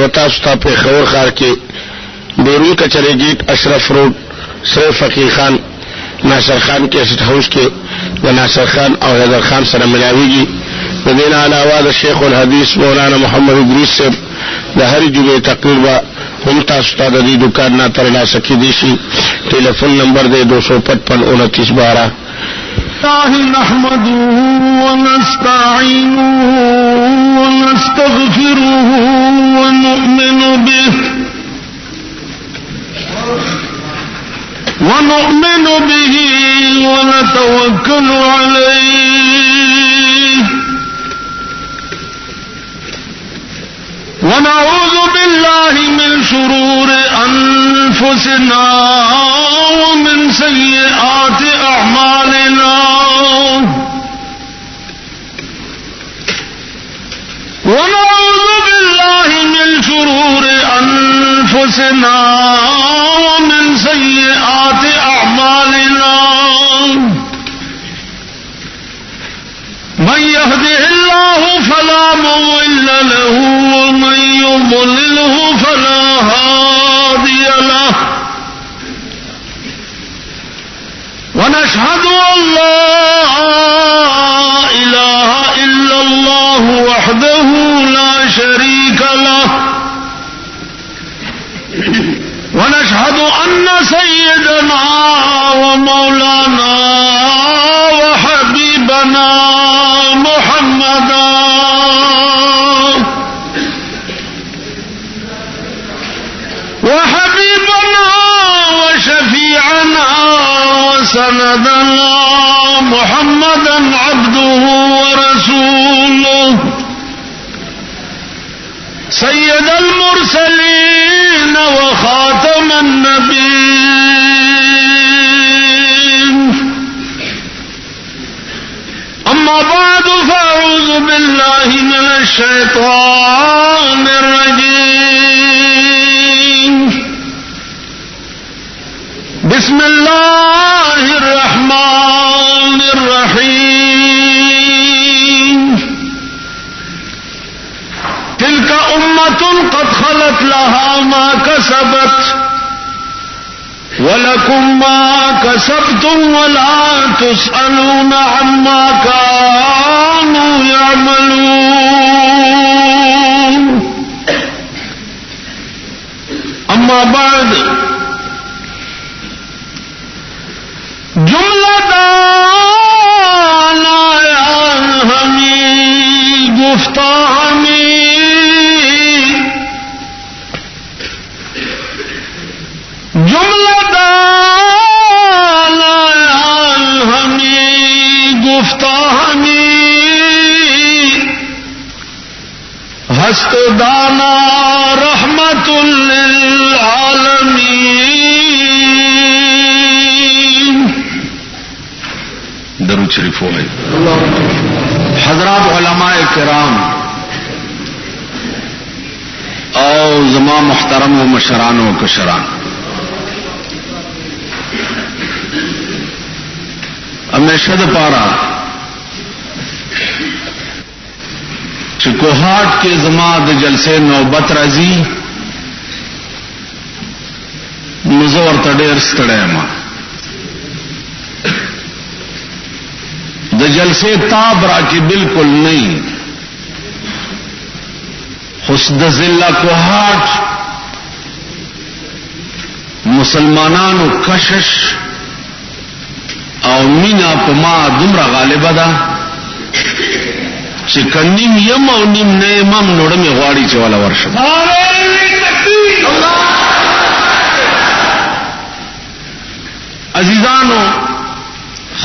بتا ستا په خور خار کې بیرون کچره گیټ اشرف روډ سره فقیر خان ناصر خان کیسټ هاوس کې د ناصر خان او حیدر خان سره ملاویږي. د دې نه علاوه د شیخ الحدیث مولانا محمد ادریس صاحب د هر جمعې تقریر به هم تاسو ته د دې دکان نه ترلاسه کیدی شي. ټلیفون نمبر دی 255 2912. نحمده ونستعينه ونستغفره ونؤمن به ونتوكل عليه ونعوذ بالله من شرور أنفسنا ومن سيئات أعمالنا ونعوذ بالله من شرور أنفسنا ومن سيئات أعمالنا من يهده الله فلا مضل له ومن يضلله فلا هادي له ونشهد أن لا إله إلا الله وحده لا شريك له ونشهد أن سيدنا ومولانا وحبيبنا محمدا وشفيعنا وسندنا محمدا عبده ورسوله سيد المرسلين وخاتم النبيين. أما بعد فأعوذ بالله من الشيطان الرجيم. بسم الله الرحمن الرحيم. تلك أمة قد خلت لها ما كسبت ولكم ما كسبتم ولا تسألون عما كانوا يعملون. أما بعد جملہ دانا ہمی گفتہ ہمی جملہ دانا ہمی گفتہ ہمی ہست دانا رحمت للعالمین. درود شریف ہوئے. حضرات علماء کرام او زما محترم و مشران و کشران، ہمیشہ پارا چکوہاٹ کے زما د جلسے نوبت راضی مزور تڈیر ستڑے ما د جلسے تاب را کی بالکل نہیں. حسد ضلع کوہاٹ مسلمانانو کشش او مینا پما دمرا غالبه ده چې کنیم یم او نیم نه امام نوړم غواړي چې والا ورشم. عزیزانو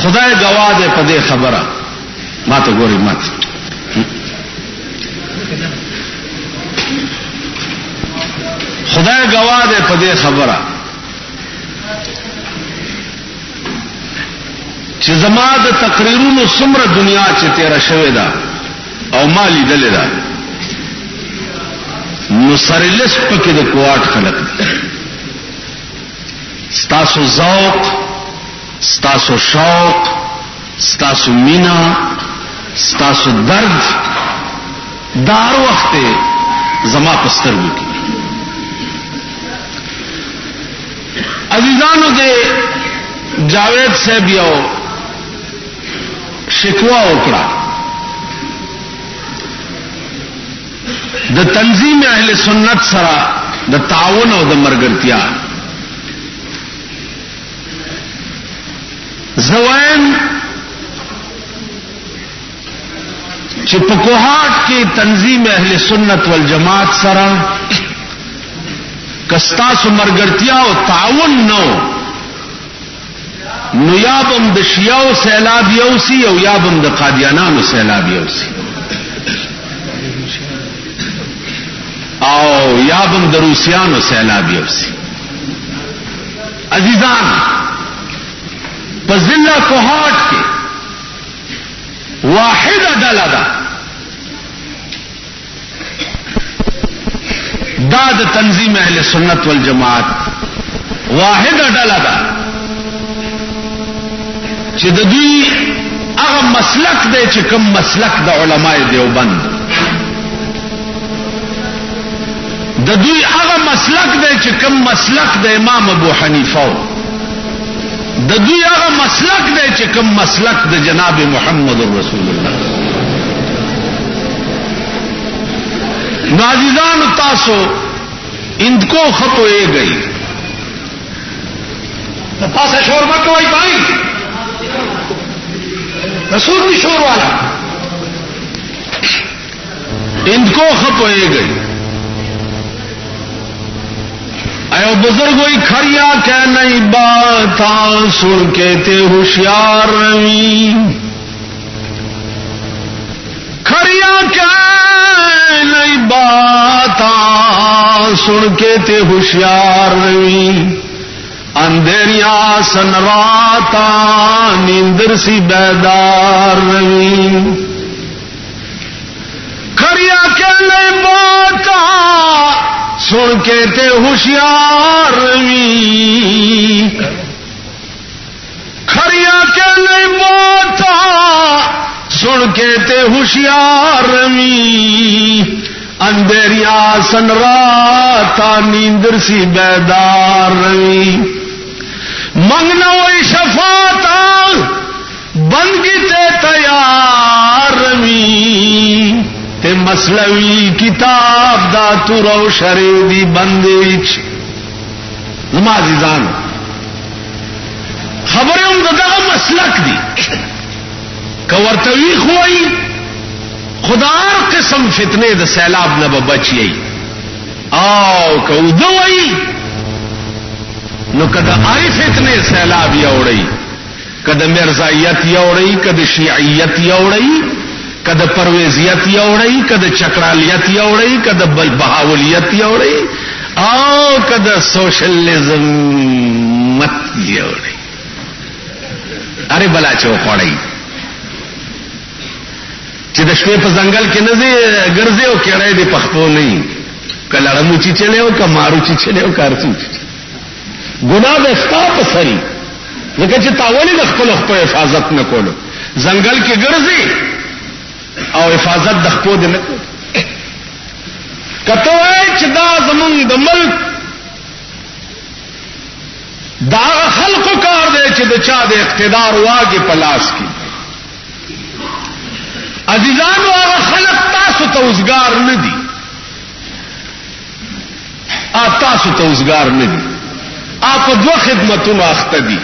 خدای گواه دے پدے خبره ما ته ګوري مات خدای گواه دے پدے خبره چې زما د تقریرونو څومره دنیا چې تیرا شوې ده او مالی دلې ده نو سرلس پکې د کوټ خلق ستاسو ذوق ستاسو شوق ستاسو مینا ستاسو درد دار وخت زما پسترګو کې. عزیزانو دې جاوید صاحب یو شکوا وکړه د تنظیم اهل سنت سره د تعاون او د مرګرتیا. زوین چې په کوهاټ کې تنظیم اهل سنت والجماعت سره کستاسو مرګرتیا او تعاون نو نو یابم د شیعو سیلاب یوسی او یابم د قادیانانو سیلاب یوسی او یابم د روسیانو سیلاب یوسی. عزیزان په ضلع کوهاټ کې واحد ډله ده دا د تنظیم اهل سنت والجماعت واحد ډله ده چې د دوی هغه مسلک دی چې کوم مسلک د علماء دیوبند د دوی هغه مسلک دی چې کوم مسلک د امام ابو حنیفه د دوی هغه مسلک دی چې کوم مسلک د جناب محمد رسول الله. نو عزیزانو تاسو اندکو خطو اے گئی پاسه شور مکوئی بھائی رسول بھی شور والا اندکو خطو اے گئی. ایو بزرگ ہوئی کھڑیا کہ نہیں باتا سن کے تے ہوشیار روی کھڑیا کہ نہیں باتا سن کے تے ہوشیار روی اندھیریاں سن راتا نیندر سی بیدار روی کھڑیا کہ نہیں باتا سن کے تے ہوشیار روی کھڑیا کہ نہیں باتا سن کے تے ہوشیار روی اندھیریاں سن راتا نیندر سی بیدار روی منگنا وہی شفاعتا بندگی تے تیار روی تے مسلوی کتاب دا تورو شریدی بندیچ. نمازیزان خبریں ہم دا مسلک دی کورتوی خوئی خدار قسم فتنے دا سیلاب نہ بچی آو کودوئی نو کدا آئی فتنے سیلاب یوڑی کدا مرزائیت یوڑی کدا شیعیت یوڑی کدا پرویزیت یوڑی کدا چکرالیت یوڑی کدا بہاولیت یوڑی او کدا سوشلزم مت یوڑی. ارے بلا چو خوڑی چې د شپې په ځنګل کې نه ګرځي او کېړی دی پښتو نه که لړمو چې چلے او که مارو چې چلے او کارڅو ګناه د ستا په سري ځکه چې تا ولې د خپل حفاظت نه کولو ځنګل کې ګرځي او حفاظت د خپل نه کولو. کته وای چې دا زمونږ د ملک دا خلقو کار دی چې د چا د اقتدار واګي په لاس کې. عزیزانو هغه خلق تاسو ته اوسګار نه دي تاسو ته اوسګار نه دي په دوه خدمتونو اخته دي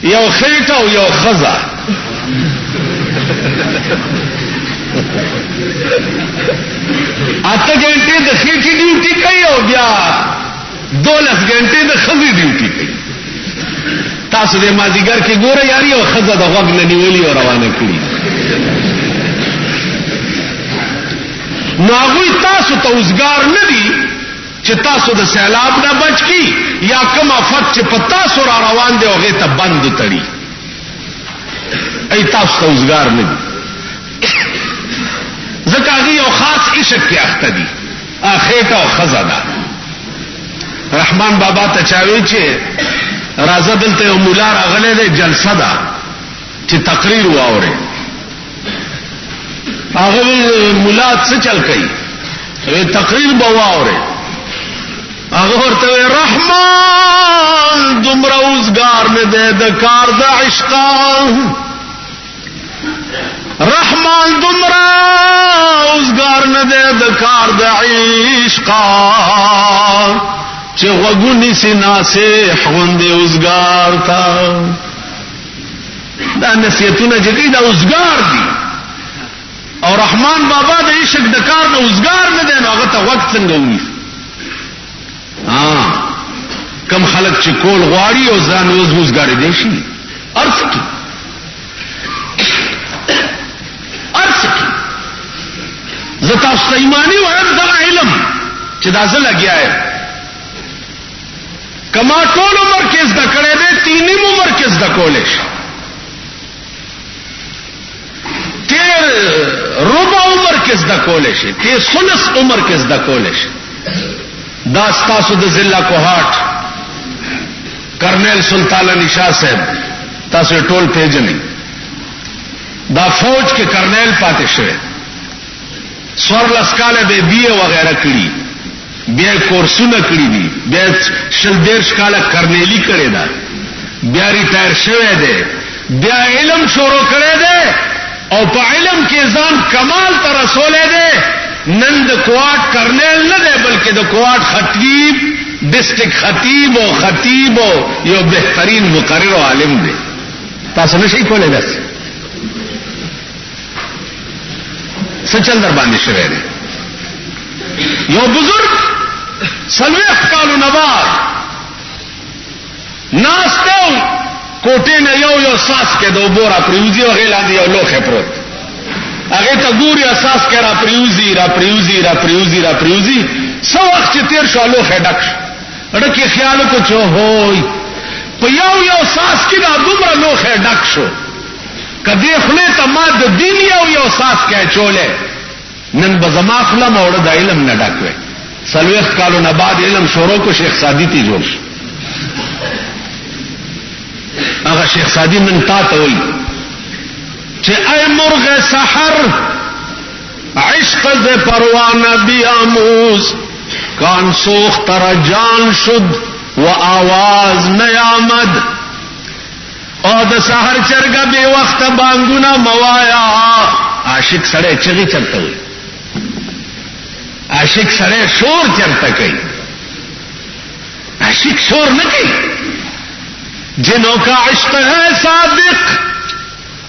یو خېټه او یو خزه. اته ګنټې د خېټې ډیوټي کوي او بیا 12 ګنټې د خزې ډیوټي کوي. تاسو د مازیګر کې ګوره یاري او خزه د غوږ نه نیولې او روانه کړي نو هغوی تاسو ته اوسګار نه دي چې تاسو د سیلاب نه بچ کی یا کوم آفت چې په تاسو را روان دی هغه ته بند تړي ای تاسو ته اوسګار نه دي ځکه هغه یو خاص عشق کې اخته دي اخېټه او خزه ده. رحمان بابا ته چاوي چې راځه دلته یو مولا راغلی دی جلسه ده چې تقریر واوري هغه مولا څه چل کوي تقریر بواورے اغورتے رحمان دمرا اوزگار میں دے دکار دا عشقان رحمان دمرا اوزگار میں دے دکار دا عشقان چه غگونی سی ناسح غندے اوزگار تا دا نصیتون جکی دا اوزگار دی اور رحمان بابا دا عشق دکار دا اوزگار نہ دے نو اغتا وقت سنگونی کم خلق چې کول غواړي او ځان وزګاری دی شي ارڅ کی زتا سیمانی وایم دا علم چې دا ځل لګیا ہے کما ټول عمر کې زده کړې دې تینیم عمر کې زده کولې تیر ربع عمر کې زده کولې شي تیر ثلث عمر کې زده کولې شي دا ستاسو د ضلع کوهاټ کرنیل سلطان علی شاہ صاحب تاسو ټول پیژنئ دا فوج کې کرنیل پاتې شوی سورلس کاله به بیه وغیرہ کړی بیا کورسونه کړی دي بیا شلدیرش کاله کرنیلی کړی دا بیا ریټایر شوی دی بیا علم شروع کړی دی او په علم کې ځان کمال ته رسولې دی نن د کوارټ کرنیل نه دی بلکې د کوارټ خطیب ډسټریکټ خطیب او خطیب او یو بهترین مقرر او عالم دی تاسو نشئ کولای داس سچل در باندې شوی دی یو بزرگ سلویخ کالو نوار ناستو کوټې نه یو ساس کې د وبورا پریوزی او غیلاندې یو لوخه پروت هغه ته ګوري اساس کې را پریوزی سو وخت چې تیر شو لوخه ډک ډکه خیال کو چو هوي په یو ساس کې دا دومره لوخه ډک شو کدی خله ته ما د دین یو ساس کې چولې نن بزما خله موړه د علم نه ډکوي سلوخ کالو نه بعد علم شروع کو شیخ سادی تی جوړ هغه شیخ سادی نن تا ته وایي چې اے مرغ سحر عشق ز پروانه بیاموز کان سوخ تر جان شد و آواز نیامد او د سحر چرګه به وخت بانګونه موایا عاشق سره چغي چرته وي عاشق سره شور چرته کوي عاشق شور نه کوي جنوں کا عشق ہے صادق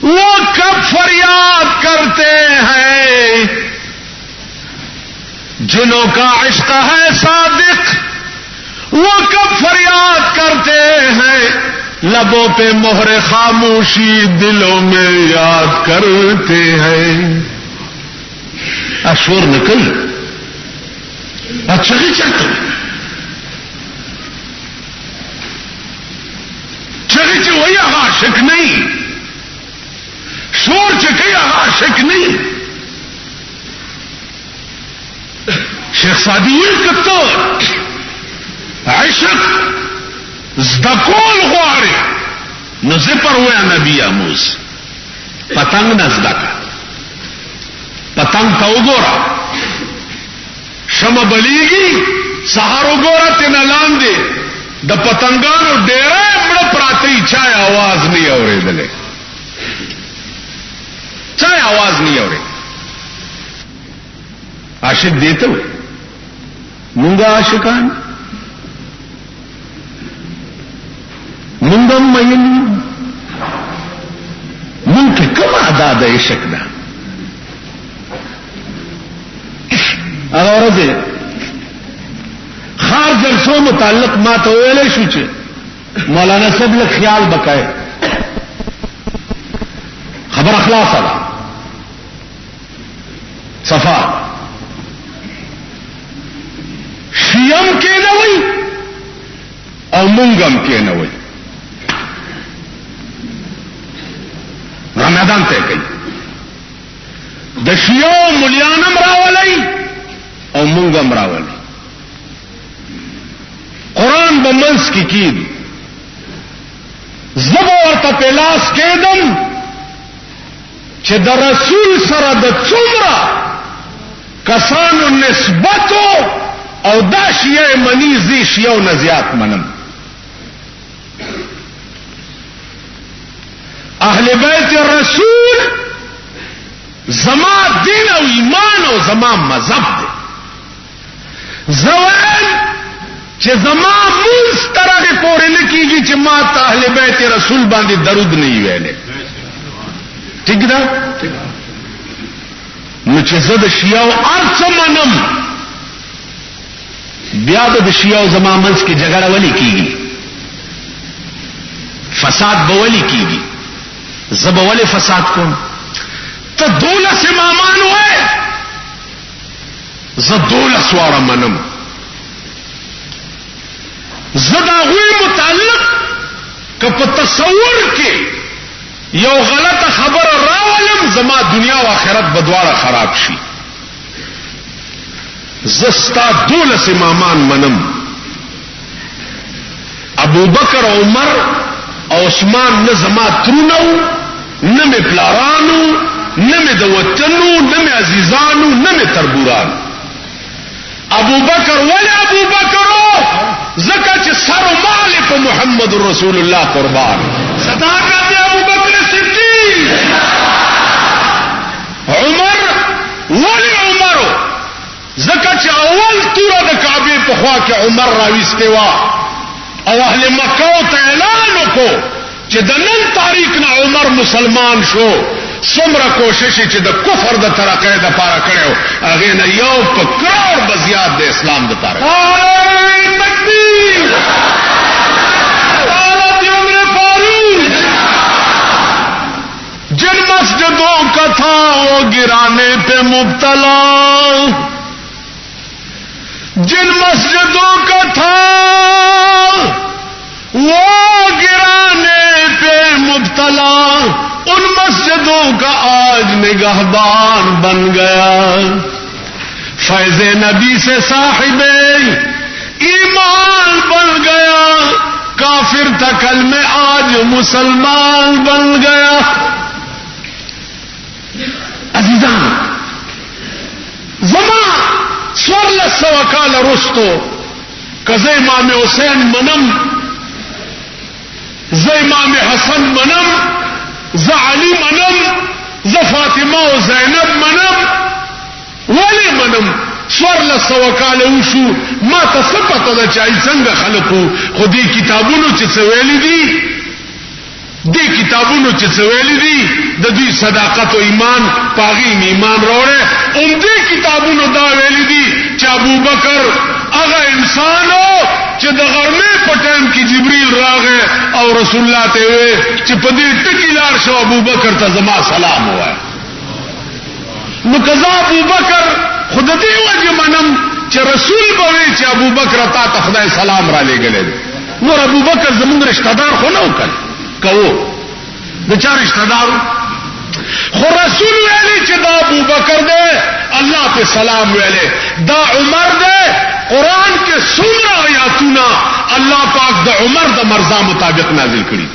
وہ کب فریاد کرتے ہیں جنوں کا عشق ہے صادق وہ کب فریاد کرتے ہیں لبوں پہ مہر خاموشی دلوں میں یاد کرتے ہیں اشور نے کہی اچھا ہی چلتے چلی چی وہی عاشق نہیں شور چکی عاشق نہیں شیخ سادی کتو عشق زدکول غواری نزپر ہویا نبی آموز پتنگ نزدک پتنگ تا اگورا شم بلیگی سہار اگورا تینا لاندے دا پتنگانو ڈیرہ مڑا پراتی چاہے آواز نہیں آورے دلے چاہے آواز نہیں آورے عاشق دیتے ہوئے منگا عاشقان منگم مین من کے کم آداد عشق دا اور خار جلسوں متعلق ما تو ویلے شو چې مولانا صاحب له خیال بکائے خبر اخلاص والا صفا شیم کې نه وای او مونږم کې نه وای رمضان ته کوي د شیو مليانم راولای او مونږم راولای قرآن بمنس کی زب ورته پلاس کېدم چې د رسول سره د څومره کسانو نسبتو او دا شیعه منی زی شیعو نزیات منم. اہل بیت رسول زما دین او ایمان او زما مذہب دے. زوال چې زما منز طرح پورے نکیږي چې ما تا اہل بیت رسول باندې درود نہیں ویلے. ٹھیک دا؟ نو چې زه د شیعو ارڅ منم بیا د شیعو زما منز کې جګړه ولی کیږي، فساد به ولی کیږي، زه به ولی فساد کوم؟ ته 12 امامان وای، زه 12 واړه منم. زه د هغوی متعلق که په تصور کې یو غلطه خبره راولم زما دنیا او آخرت به دواړه خراب شي. زه ستا 12 امامان منم. ابو بکر عمر او عثمان نه زما ترونو، نه می پلارانو، نه می د وطنو، نه می عزیزانو، نه می تربورانو. ابو بکر ولی ابو بکرو زکا چې سر و مال په محمد رسول الله قربان. صداقت ابو بکر صدیق. عمر ولی عمرو زکا چې اول توره د کعبه په خوا کې عمر راويسته وا او اهل مکه ته اعلان وکړو چې د نن تاریخ نه عمر مسلمان شو. څومره کوشش چې د کفر د ترقې د پاره کړو هغه نه یو په کروڑ بزیات د اسلام د پاره. تکبیر! حضرت عمر فاروق جن مسجدوں کا تھا وہ گرانے پہ مبتلا، جن مسجدوں کا تھا وہ گرانے پہ مبتلا، ان مسجدوں کا آج نگہبان بن گیا. فیض نبی سے صاحب ایمان بن گیا، کافر تھا کل میں آج مسلمان بن گیا. عزیزان زمان 1400 کال رستو کزے امام حسین منم، زے امام حسن منم، ز علی منم، ز فاطمه او زینب منم. ولی منم 1400 کال وشو ما ته صفته د چای څنګه خلقو خو دې کتابونو چې څویلې دي، دې کتابونو چې څویلې دي د دې صداقت او ایمان پاغي ایمان وروړي. دې کتابونو دا ویلې دي چې ابو بکر هغه انسانو چې د غرمې په ټیم کې جبريل راغی او رسول الله ته وی چې په دې ټکی لار شو ابو بکر ته زما سلام وایي. نو قضا ابو بکر خود دې وجه منم چې رسول به وی چې ابو بکر ته خدای سلام را لېږلی. نور ابو بکر زموږ رشتہ دار خو نه وکړ کوو د چا رشتہ دار خو رسول ویلی چې دا ابو بکر دے اللہ پہ سلام ویلے، دا عمر دے قرآن کے څومره آیاتونه اللہ پاک دا عمر دا مرضا مطابق نازل کړي.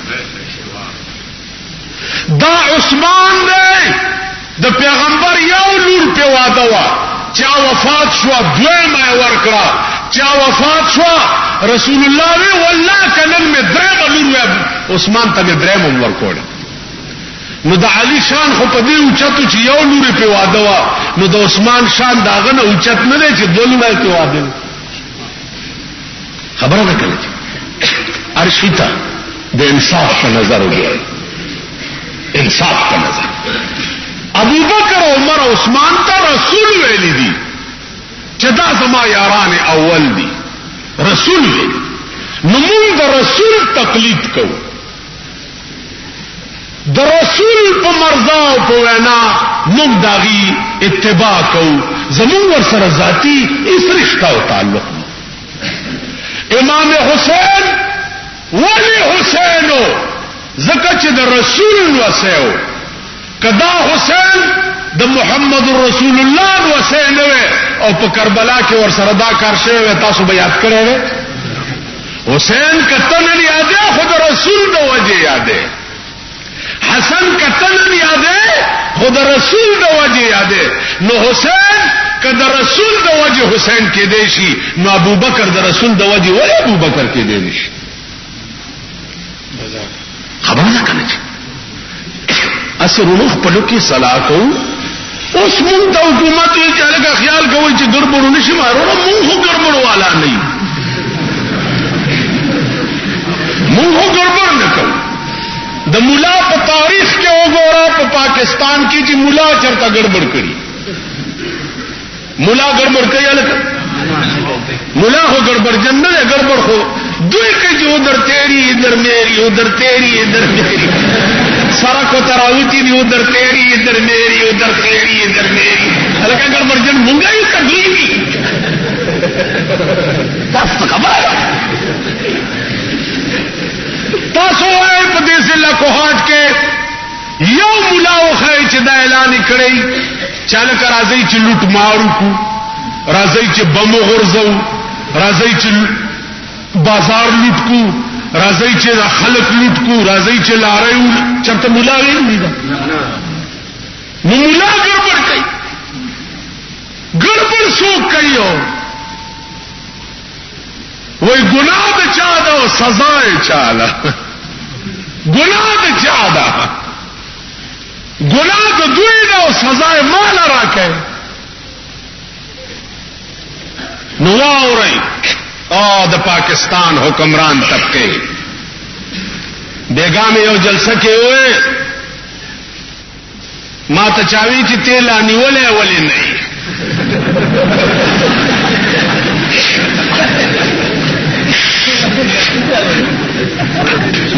دا عثمان دے دا پیغمبر یو لور په واده وا، چا وفات شو دویمه ورکړه، چا وفات شو رسول الله وی والله کنن می درې لور عثمان ته درېم ورکړه. نو د علی شان خو په دې اوچتو چې یو لوري په واده وا، نو د عثمان شان داغه نه اوچت نه دی چې دوه لوري په واده. خبره ده کله چې ارشیتا د انصاف په نظر وګورئ، انصاف په نظر ابو بکر عمر عثمان ته رسول ویلی دي چې دا زما یاران اول دي، رسول ویلی. نو موږ د رسول تقلید کوو، د رسول په مرضا او په وینا موږ داغي اتباع کوو. زموږ ور سره ذاتی اس رشتہ او تعلق. امام حسین ولی حسینو زکه چې د رسول وسیو، کدا حسین د محمد رسول الله وسیو او په کربلا کې ور سره دا کار شوی تاسو به یاد کړئ. حسین کتن یادې خود رسول د وجه یادې، حسن کتن یادې خود رسول د وجه یادې. نو حسین که د رسول د وجه حسین کې دی شي نو ابوبکر د رسول د وجه ولې ابوبکر کې دی شي خبره ده کنه چې اسرونو خپل کې صلاح کوو اوس مونږ د حکومت یې چاله خیال کوي چې ګړبړو نشي مارو مونږ هو ګړبړ والا نه یو مونږ هو ګړبړ نه کوو د مولا په تاریخ کې وګوره په پاکستان کې چې مولا چرته ګړبړ کړي مولا ګړبړ کوي الکه مولا هو ګړبړ جن نه ګړبړ خو دوی کې چې ادھر تیری ادھر میری ادھر تیری ادھر میری سڑک کو تراوتی دی ادھر تیری ادھر میری ادھر تیری ادھر میری الکه ګړبړ جن مونږه یې کړی تاسو خبره تاسو وای په دې ضلع کوهاټ کې یو مولا وخی چې دا اعلان کړی چاله راځي چې لوټ مارو کو راځي چې بم غرزو راځي چې بازار لوټ کو راځي چې خلک لوټ کو راځي چې لارې چرته مولا وی نه نو مولا ګړبړ کوي ګړبړ څوک کوي وای ګناه د چا ده او سزا یې چاله ګناه د چا ده ګناه د دوی ده او سزا یې مال راکړي نو واورئ د پاکستان حکمران طبقه بیگا میں یو جلسه کې وې ما ته چاوي چې تیل نیولې ولې نه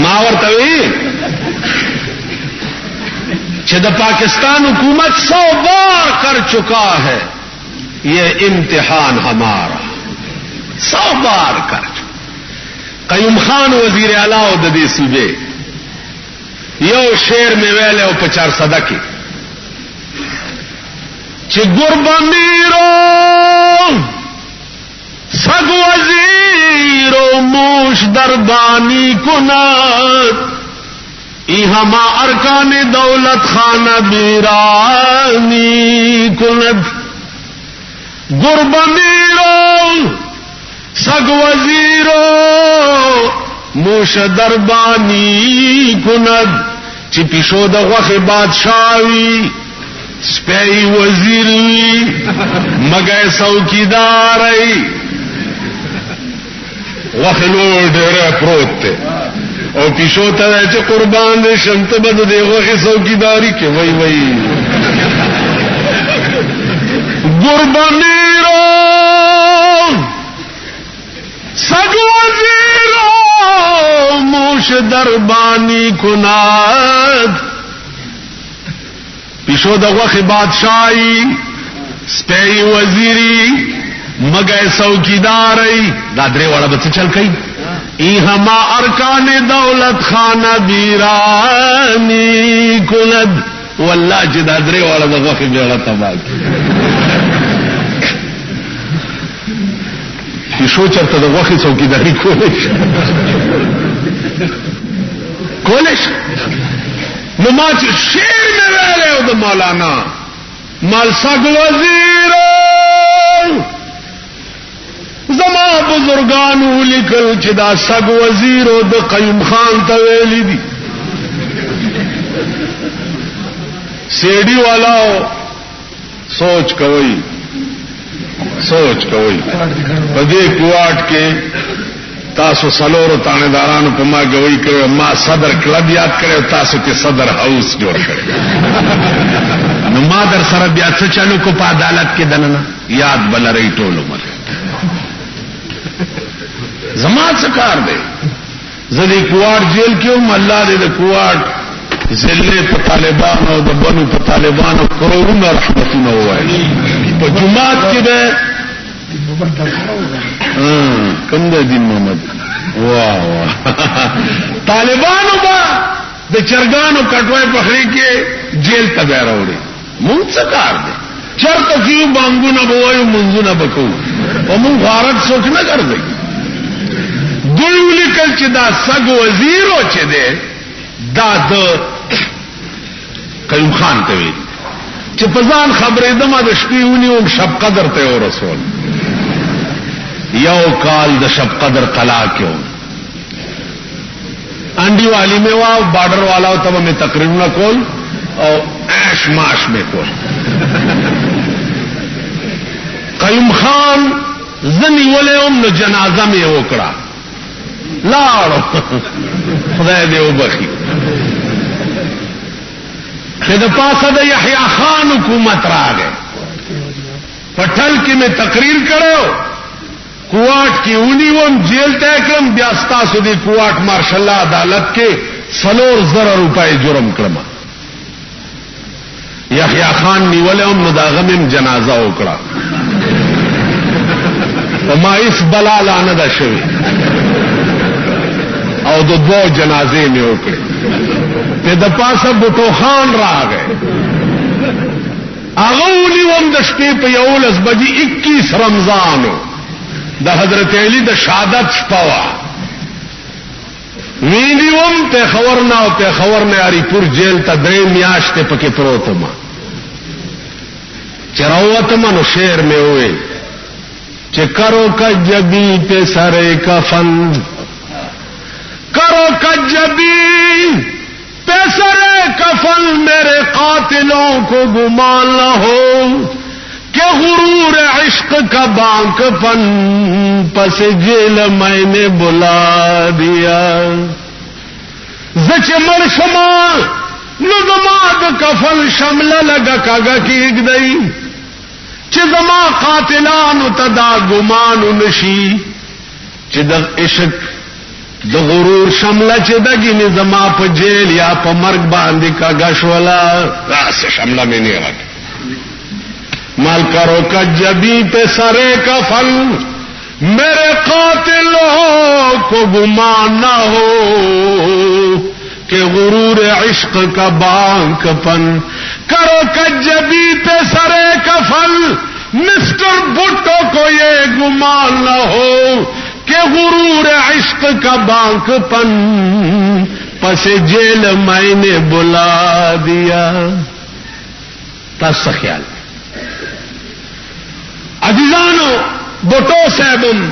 ما ورته وی چې د پاکستان حکومت 100 بار کر چکا ہے یہ امتحان ہمارا 100 بار کر قیوم خان وزیر اعلی او د دې صوبې یو شعر میں ویل او په 400 کې چې ګرب میرو سگ وزیر و موش دربانی کنات ای ہما ارکان دولت خانہ بیرانی کند گرب میرو سگ وزیرو موش دربانی کند چی پیشو دا غخ بادشاوی سپی وزیروی مگای سوکیداری وخلو ډېر پروت ته او پیشو ته چې قربان دې شنت بد دی وخه څوکیداری کې وای وای قربانی رو سگ وزیرو موش دربانی کناد پیشو د وخه بادشاہی سپی وزیری مگئے سوکیداری دا درې واړه بچ چل کئ ای ہما ارکان دولت خانہ بیرانی کند والله چې دا درې واړه د وخت بیړه تباہ کی شو چرته د وخت څوکیداری کولش نو ما چې شعر مې ویلې او د مولانا مالساګ وزیر زما بزرگانو لیکل چې دا سگ وزیر او د قیوم خان ته ویلي دي سیډي والا سوچ کوي په دې کوارټ کې تاسو سلورو تانیدارانو په ما گوئی کړو ما صدر کلب یاد کړو تاسو کې صدر هاوس جوړ کړو نو ما در سره بیا څه چلو کو په عدالت کې دننه یاد بلری ټولو مله زما څه کار دی زدي کوارټ جیل کې هم الله دې د کوارټ ذلې په طالبانو او د بنو په طالبانو کروڑونه رحمتونه وایي په جمعات کې به کوم د دین محمد واه طالبانو با د چرګانو کټوي پخړي کې جیل ته به راوړي مونږ څه کار دی چرته کې بانګونه بوایو منځونه بکو او مونږ غارت سوچ نه ګرځي دوی ولیکل چې دا سگ وزیرو چې دی دا د قیوم خان ته وی چې په ځان خبرېدم د شپې ونیوم شب قدر ته ورسول یو کال د شب قدر قلا کې و انډي والی میں وا بارډر والا ته مې تقریرونه کول او عیش ماش مې کول قیوم خان زنی ولهم نو جنازه مې وکړه لاړو خدای دې وبخي چې د پاسه د یحیی خان حکومت راغی پټل کې مې تقریر کړو کوارٹ کی ونیوم جیل طے کړم بیا ستاسو دی کوارٹ مارشل الله عدالت کې 4,000 روپۍ جرم کړم یحیی خان نیولم نو دا غمم جنازه وکړه او ما اس بلا لعنه ده شوی او د دوه جنازې مې وکړې په د پاسه بوټو خان راغی هغه ونیوم د شپې په 11 بجې 21 رمضانو د حضرت علی د شهادت شپه وینیوم ته خبرنا او ته خبرنا اړي پور جیل ته درې میاشتې پکې پروت ما چراوت منو شعر میں ہوئے چې کرو کجبی پہ سرے کفن کرو کجبی پہ سرے کفن میرے قاتلوں کو گمان نہ ہو کہ غرور عشق کا بانک پن پس جیل میں نے بلا دیا زچ مر شما نظماد کفن شمل لگا کاگا کی اگدئی چی زما قاتلانو تدا گمانو نشی چی دا عشق دا غرور شمل چی دگی نی زما پا جیل یا پا مرگ باندی کاگا شولا راس شملہ میں نہیں رکھ مال کرو کجبی پہ سرے کفن میرے قاتلوں کو گمان نہ ہو کہ غرور عشق کا بانک پن کرو کجبی پہ سرے کفن مسٹر بھٹو کو یہ گمان نہ ہو کہ غرور عشق کا بانک پن پس جیل میں نے بلا دیا تاس خیال عزیزانو بٹو صاحبم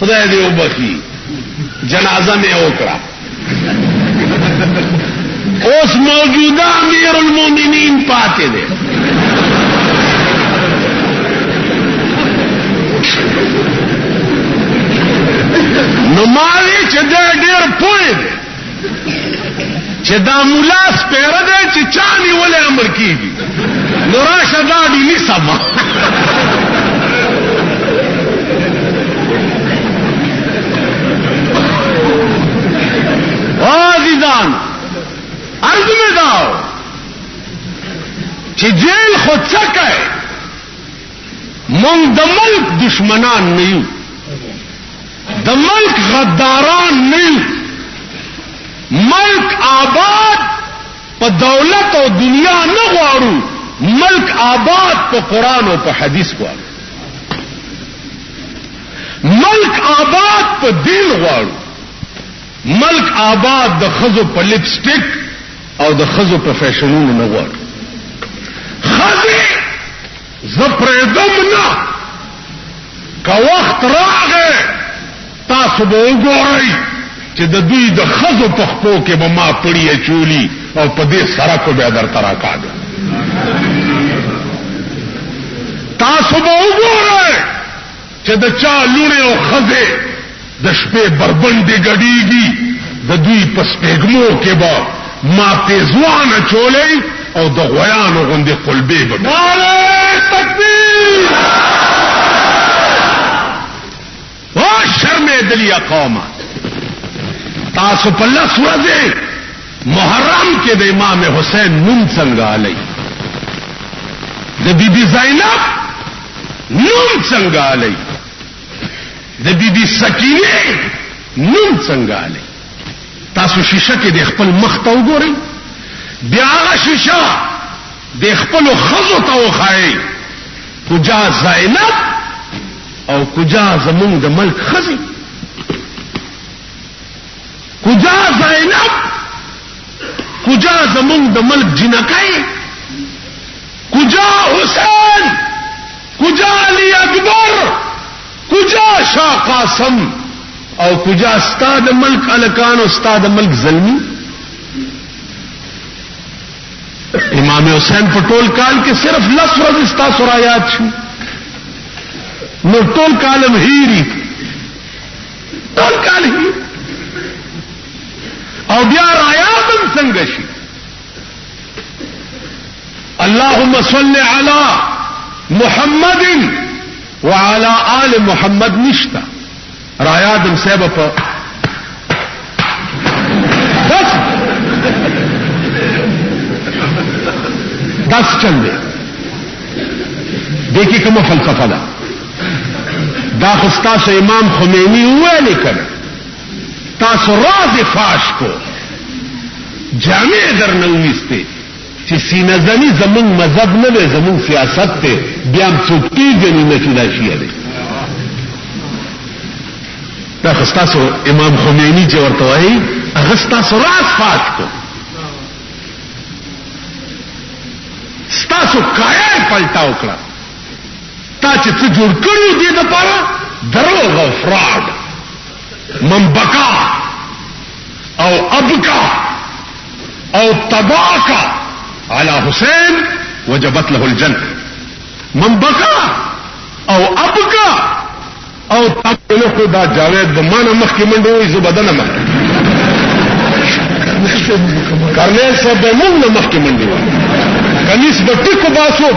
خدای دې وبخي جنازه میں اوکڑا اس موجودہ امیر المومنین پاتے دے نمالی چه دے دیر پوئے دے چه دا ملاس پیرہ دے چه چانی والے امر کی گی نراش دادی نی سما عزیزان عرض میں داو چې جیل خود څکه مونږ د ملک دشمنان نه یو د ملک غداران نه یو ملک آباد په دولت او دنیا نه غواړو ملک آباد په قرآن او په حدیث غواړو ملک آباد په دین غواړو ملک آباد د خزو په لپسټیک او د خزو په فیشنونو نه غواړو خزي زپریدم نه که وخت راغی تاسو به وګورئ چې د دوی د خزو په خپو کې به ما پړی چولی او په دې سړکو بیا درته راکاږي تاسو به وګورئ چې د چا لوڼې او ښځې د شپې بربندې ګډېږي د دوی په سپېږمو کې به ما پیزوانه چولې او د غویانو غوندې قلبې به نعرې تکبیر وا شرمېدلي قومه تاسو په لس ورځې محرم کې د امام حسین نوم څنګه علی د بیبي زینب نوم څنګه علی د بیبي سکینه نوم څنګه علی تاسو شیشه کې د خپل مخ ته وګورئ بیا هغه شیشه د خپل خزو ته وخایئ کجا زینب او کجا زمونږ د ملک خزي کجا زینب کجا زمونږ د ملک جنکای کجا حسین، کجا علی اکبر، کجا شاہ قاسم، او کجا استاد ملک الکان او استاد ملک زلمی. امام حسین په ټول کال کې صرف 10 ورځې ستاسو را یاد شو، نو ټول کالم هیری، ټول کال هیری. او بیا را یادم څنګه شي؟ اللهم صل علی محمد وعلى آل محمد نشتا. را یادم صاحب په دس چل دے. دیکھیے کومه فلسفه ده دا خو ستاسو امام خمینی ویلي کړه، تاسو راز فاش کو جامع درنه وېسته چې سینه ځنی زمون مذهب نه دی، زمون سیاست ته بیا هم څوک پیژني نه چې دا شیعه دی. دا خو ستاسو امام خمینی چې ورته وایي هغه ستاسو راز فاش کو، ستاسو کایا پلټا وکړه. تا چې څه جوړ کړو دې دپاره دروغ او فراډ، من بقا او ابکا او تباکا على حسین وجبت له الجنه. من بقا او ابکا او تباکا خدا جاوید بمانه مخکې منډه وي زبدنه مخکې کرنیل صاحب بمونه مخکې منډه وي کمیس بټی کو باسو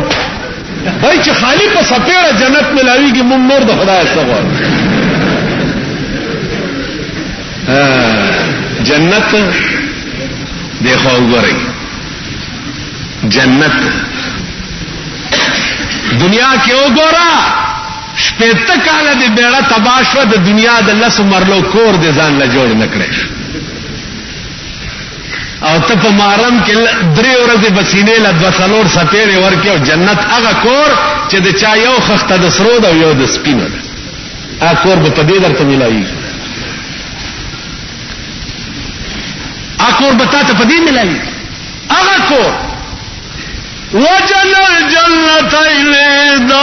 بھائی چې خالی په سپېړه جنت ملاویږي مونږ نور د خدای څخه جنت دیکھو وګورئ. جنت دنیا کې وګورا شپېته کاله د بیړه تباشوه د دنیا د لس مرلو کور د ځان له جوړ نکړې او ته په محرم کې 3 ورځې بسینې له 2 سپېړې ورکې او جنت هغه کور چې د چا you خخته the sarod O you the سپینو ده، هغه کور به په دې درته ملایي، هغه کور به تا ته په دې ملایي. هغه کور وجن الجنتین دان،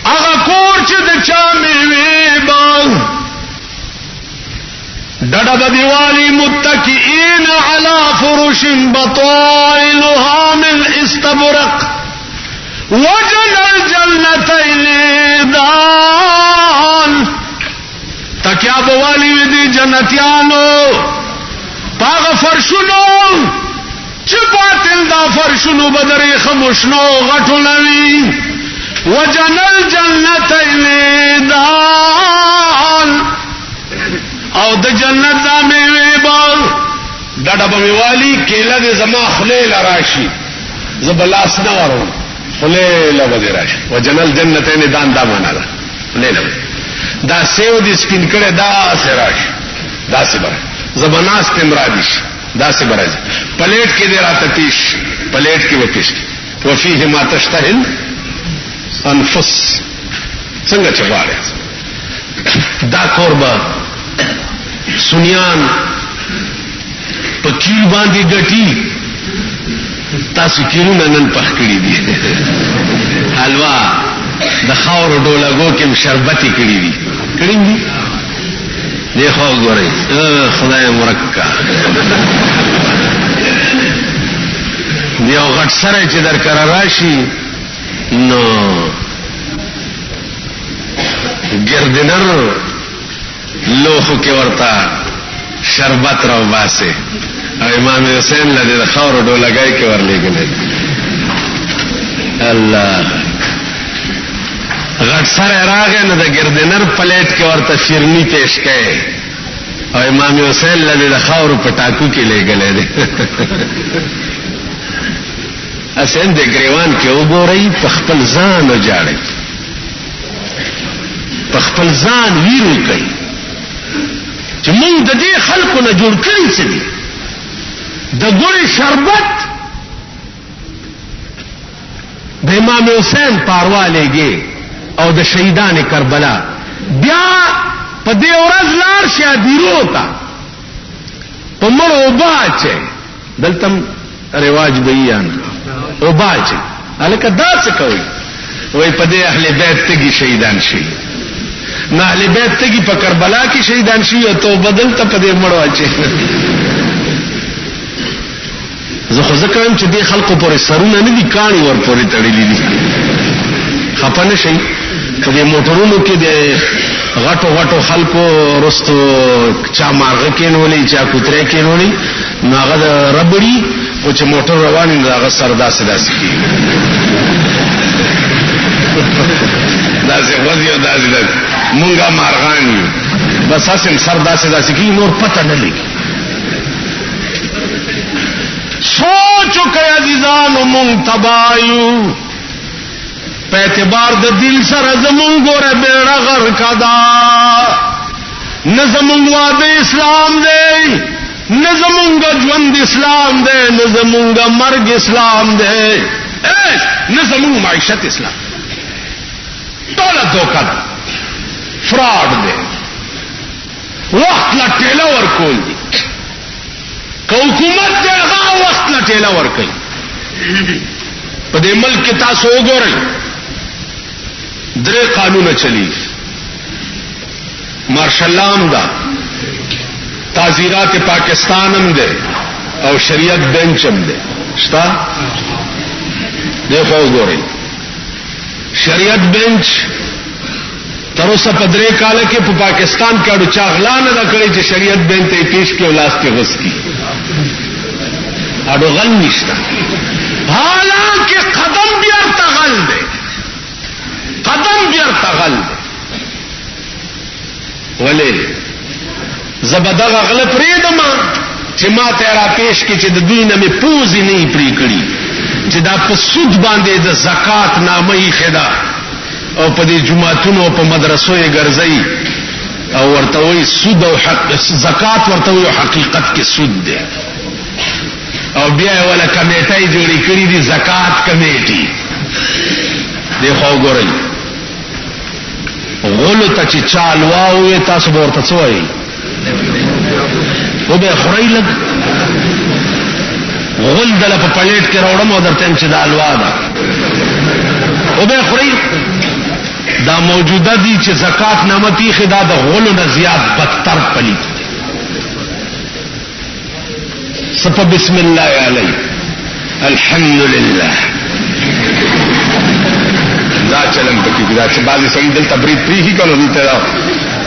هغه کور چې د چا میوې باغ ډډه به دیوالي متکئین علی فرش بطائلها من استبرق وجن الجنتین دان. تکیا بوالی وی دی جنتیانو پاغ فرشنو چه باطل دا فرشنو بدری خموشنو غٹو نوی وجن الجنتین دان. او د جنت دا میوی باغ ډډه به میوالی کیله د زما خلیل راشي زبلاس نه ورو خلیل به راشي. وجن الجنتین دان دا معنا ده خلیل دا سیو دي سپین کړه دا سراش دا سبر زبناس تمرادش دا سبرج پلیټ کې دی راتتیش پلیټ کې وپیش وفيه ما تشتهل انفس څنګه چواړي دا قربا سنیان پکیر باندې ګټي تاسو کیرونه نن پخ کړی دي حلوا د خاور ډولګو کې شربتي کړی دي دیکھو ګورئ خدای مرکا دیو غټ سره چې در کرا راشي نو ګردنر لوخو کې ورتا شربت راو باسه او امام حسین لدې د خاور ډولګای کې ورلېګل الله غټ سره راغې نو د ګردنر پلیټ کې ورته شیرنی پیش کړي او امام حسین لدې د خاور په ټاکو کې لېګلې دي اسین د ګریوان کې وګورئ په خپل ځان وجاړي په خپل ځان ویرو کوي چې موږ د دې خلکو نه جوړ کړی څه دي د ګوري شربت د امام حسین پاروالیږي او د شهیدان کربلا بیا په دې ورځ لار شه دیرو تا په مړو وباچه دلته رواج بیان وباچه الکه دا څه کوي وای په دې اهل بیت تګي شهیدان شي نه اهل بیت تګي په کربلا کې شهیدان شي او توبه دلته په دې مړو اچي زه خو ځکه چې دې خلکو پورې سرونه نه دي کاڼي ور پورې تړلې دي خپه نه شي په دې موټرونو کې د غټو غټو خلکو رستو چا مارغه کېنولې چا کوتره کېنولې نو هغه ربړي او چې موټر روان دی هغه سردا سدا سکی داسې وځي او داسې مونږه مارغان یو بس اسیم سردا سدا سکی نور پته نه لګي سوچو کہ عزیزانو مونږ تبایو په اعتبار د دل سره زمونږ ګوره بیړه غرق دا نه زمونږ واده اسلام دی نه زمونږ ژوند اسلام دی نه زمونږ مرګ اسلام دی نه زمونږ معیشت اسلام ټوله دوکه ده فراډ دی وخت لا ټیله ورکول دي که حکومت دی هغه وخت لا ټیله ورکوي په دې ملک کې تاسو وګورئ درې قانون چلی مارشل لا هم ده تعزیرات پاکستان هم ده او شریعت بینچ هم ده شتا دیکھو وګورئ شریعت بینچ تر اوسه په درې کال کې په پاکستان کې اړو چاغلا نه کړی چې شریعت بینچ ته پیش کې ولاس کې غوس کی اړو غل نشتا حالانکه قدم بیا ارتغل ده قدم بیا ارتغل ده ولی زبدغ غل پریدم چې ما ته را پیش کې چې د دوی نه مې پوزي نه پری کړی چې دا په سود باندې د زکات نامه یې خدا او په دې جمعهتونو په مدرسو یې ګرځي او ورته وي سود او حق زکات ورته وي حقیقت کې سود ده او بیا ولا کمیټه جوړی کړی دي زکات کمیټي دیکھو ګورئ غلو ته چې چالوا وي تاسو ورته څه وایي و به خوري لګ غل دل په پلیټ کې راوړم او درته چې دا الوا ده و به خوري دا موجوده دي چې زکات نامه تیخه دا د غلو نه زیات بدتر پلیت سپه بسم الله علی الحمدلله دا چلم پکې دا چې بعضی سړي دل تبرید پریخي کولو دلته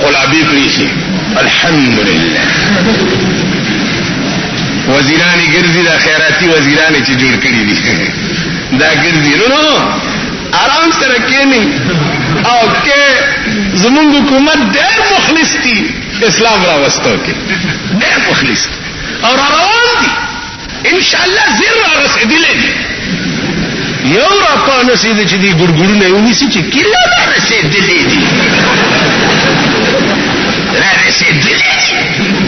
قلابي پریخي الحمدلله وزیرانی ګرځي دا خیراتی وزیرانی چې جوړ کړی دي دا ګرځي نو آرام سره کېنی او کې زمونږ حکومت ډېر مخلص دي اسلام را وستو کې ډېر مخلص او روان دي ان شاء الله زیر را رسیدلې یو را پانه سیده چې دی ګړګړو نه ونیسي چې کله را رسیدلې دي را رسیدلې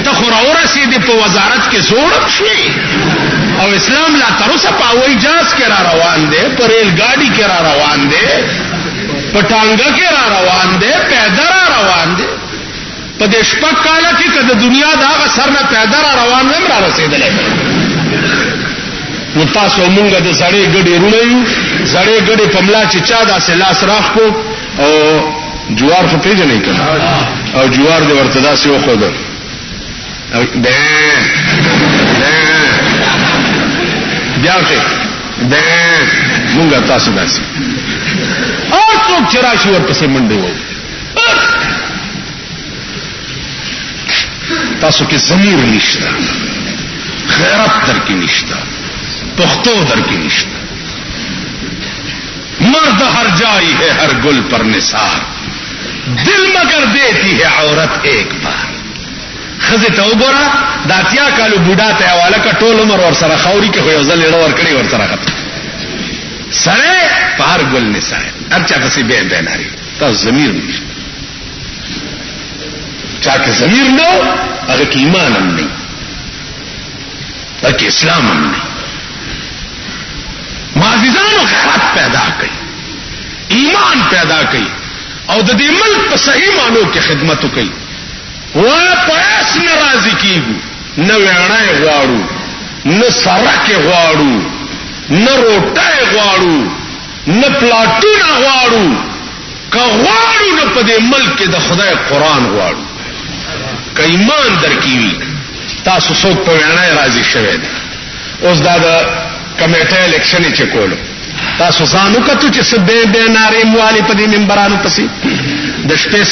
ته خو را ورسېدې په وزارت کې زوړم شوې او اسلام لا تر اوسه په هوایي جهاز کې را روان دی په ریل ګاډي کې را روان دی په ټانګه کې را روان دی پیاده را روان دی په دې شپږ کاله کې که د دنیا د هغه سر نه پیاده را روان هم را رسېدلی نو تاسو مونږ د زړې ګډې رونه یو زړې ګډې په ملا چې چا داسې لاس راخ کو او جوار خو پېژنئ که نه او جوار دې ورته داسې وښوده او بیا کې مونږ تاسو داسې او څوک چې راشي ورپسې منډې وو تاسو کې ضمیر نشته خیرت در کې نشته پختو در کې نشته مرد ہر جائی ہے ہر گل پر نثار دل مگر دیتی ہے عورت ایک بار خزه ته وګوره د اتیا کالو بوډا ته حواله کا ټول عمر ور سره خوري کې خو یو ځل لړ ور کړی ور سره خط سره په هر ګل نثار ارچا پسې به ناری تاسو ضمیر نشته چا کې ضمیر نو هغه کې ایمان هم نه هغه اسلام هم نه معززانو خط پیدا کړي ایمان پیدا کړي او د دې ملک په صحیح معنی کې خدمت وکړي و پس ناراضی کیږي نه ویړای غواړو، نه سرکه غواړو، نه روټای غواړو، نه پلاټونه غواړو، که غواړو نه په دې ملک کې د خدای قرآن غواړو. که ایمان درکوي تاسو څوک په ویړای راضي شوی دی. اوس دا د کمیټه الیکشن چې کولو تاسو ځان وکړو چې څه به نارې موالي په دې منبرانو پسې د شپې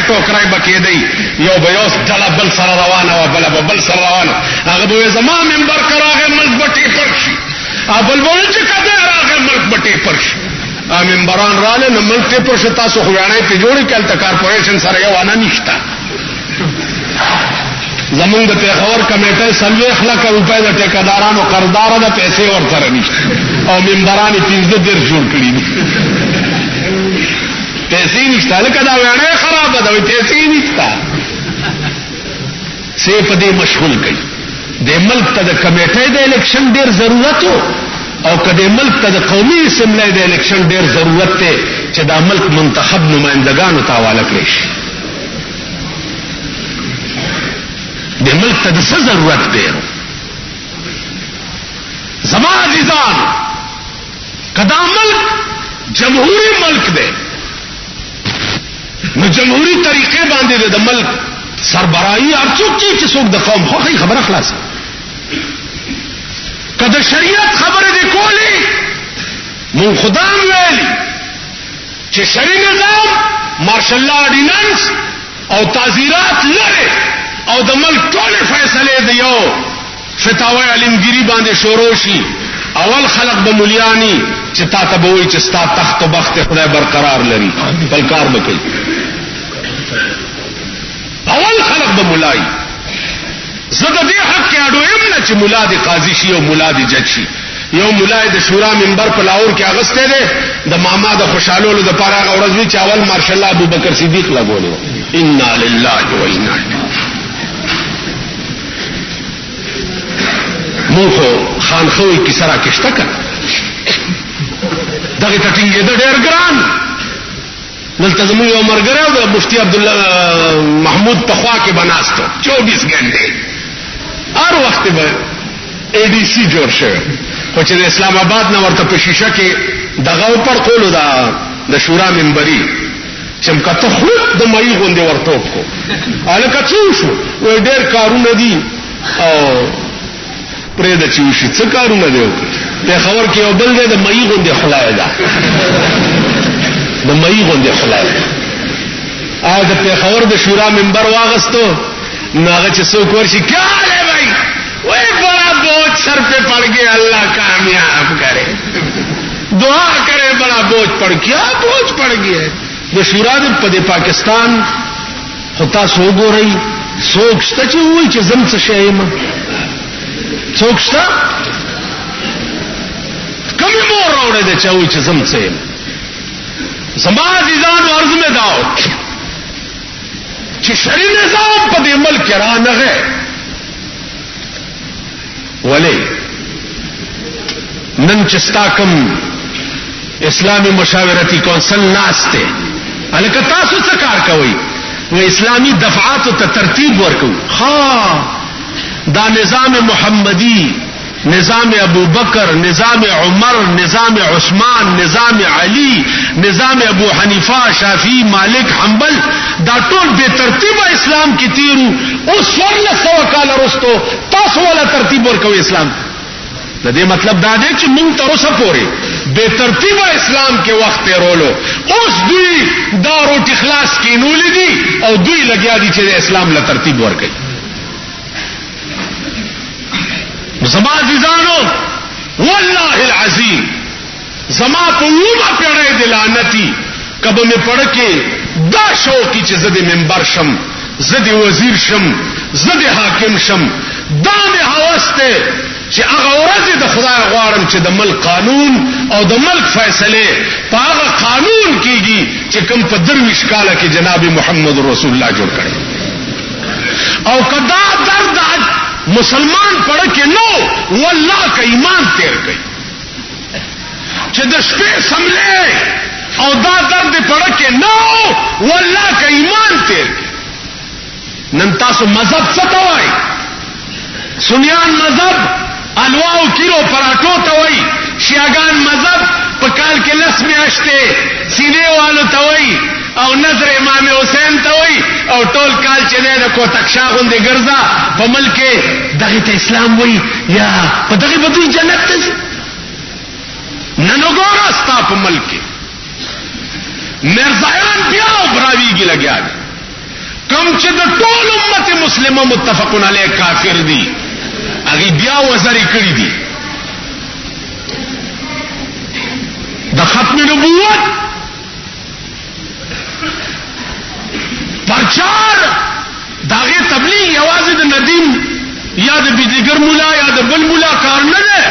ټوکرای بکېدی، یو به یو ډله بل سره روانه وه، بله به بل سره روانه، هغه به زما منبر که راغی ملک به ټیپر شي، بل به ویل چې کده راغی ملک به ټیپر شي. منبران راله نو ملک ټیپر شي. تاسو خو ویړای پې جوړې کړل ته کارپوریشن سره یو آنه نشته. زمونږ د پیښور کمیټه 40 لک روپۍ د ټیکدارانو قرضداره ده، پیسې ورسره نشته او منبران یې 15 جوړ کړي دي. پیسې نشته، لکه دا ویړۍ خرابه ده، پیسې نشته. څه په دې مشغول کوي. د ملک ته د کمیټې د الیکشن ډېر ضرورت او که د ملک ته د قومي اسمبلی د الیکشن ډېر ضرورت دی چې دا ملک منتخب نمائندګانو ته حواله کړی شي. د ملک ته د څه ضرورت دی؟ زما عزیزان، که دا ملک جمهوری ملک دی نو جمهوری طریقې باندې د ملک سربراهي هر څوک چې څوک د قوم خوښي خبره خلاصه. که د شریعت خبره دې کولې مون خدام ویلي چې شرعي نظام martial law آرډیننس O تعزیرات لري O the Malik ټولې فیصلې the you فتاوی علمگیری باندې شروع شي. اول خلق به مليانی چې تا ته به وایي چې ستا تخت و بخت خدای برقرار لري، بل کار به کوي. اول خلق به ملای. زه د دې حق کې اډویم نه چې ملا دې قاضي شي او ملا دې جج شي. یو ملای د شورا منبر په لاهور کې اغسته دی د ماما د خوشالولو د پاره هغه ورځ وی چې اول مارشل الله ابوبکر صدیق لګولو. انا لله و انا الیه. موخو خانخوی کی سرا کشته کړ دغه ټینګې د ډېر ګران دلته زموږ یو مرګره د مفتی عبد الله محمود په خوا کې بناستو 24 غنټه هر وخت به اے ډی سی جوړ شوی خو چې د اسلام آباد نه ورته په شیشه کې دغه پر کولو د شورا منبري چمکته خو د مې غوندې ورته کو الکه څو شو و ډېر کارونه دي او پرې د چوشي څه کارونه دی په خبر کې یو بل دی د مې غوندې خلای ده د مې غوندې خلای آ د په خبر د شورا منبر واغستو ناغه چې څوک ورشي کاله وای وای بڑا بوجھ سر پہ پڑ گیا اللہ کامیاب کرے دعا کرے بڑا بوجھ پڑ گیا بوجھ پڑ گیا د شورا د پاکستان خطا سو گو رہی څوک شته چې وای چې زم څه شایم څوک شته کمی مور راوړی دی چې وای چې زم څه یم زما عزیزان عرض میں داو چې شرعي نظام په دې ملک را نغه ولی نن چستاکم اسلامی مشاورتی کونسل ناستے الکه تاسو څه کار کوي و اسلامی دفعات ته ترتیب ورکو دا نظام محمدی نظام ابو بکر نظام عمر نظام عثمان نظام علی نظام ابو حنیفہ شافعی مالک حنبل دا ټول به ترتیب اسلام کی تیرو اوس 1400 کال وروسته تاسو ولا ترتیب ورکوي اسلام د دې مطلب دا دی چې مونږ تر اوسه پورې به ترتیب اسلام کې وخت تیرولو اوس دوی دا روټي خلاص کینول دي او دوی لګیا دي چې اسلام له ترتیب ورکوي زما عزیزانو والله العظیم زما په یوه پیړۍ د لعنتی کبه مې پړه کې دا شوقي چې زه د منبر شم زه د وزیر شم زه د حاکم شم دا مې هوس دی چې هغه ورځ د خدای غواړم چې د ملک قانون او د ملک فیصله په هغه قانون کېږي چې کوم په 23 کاله کې جناب محمد رسول الله جوړ کړي او کدا درد مسلمان پڑھ کے نو واللہ کا ایمان تیر گئی چې د شپې سملے او دا درد پڑھ کے نو واللہ کا ایمان تیر گئی نن تاسو مذہب څه توای سنیان مذہب الواو کیلو پراٹھو توئی، شیعگان مذہب پکال کے لس میں اشتے سینے والو توئی او نظر امام حسین توئی او ټول کال چلے دا کو تکشا غندے گرزا په ملک دغه ته اسلام وئی یا په دغه بدوی جنت ته ننو ګور استا په ملک مرزایان بیا براویږي لګیا کم چې د ټول امت مسلمه متفقون علیه کافر دي هغه بیا وزری کړی دي د ختم نبوت پرچار داغه تبلیغ یوازې د ندیم یا د بیدګر مولا یا د بل مولا کار نه ده،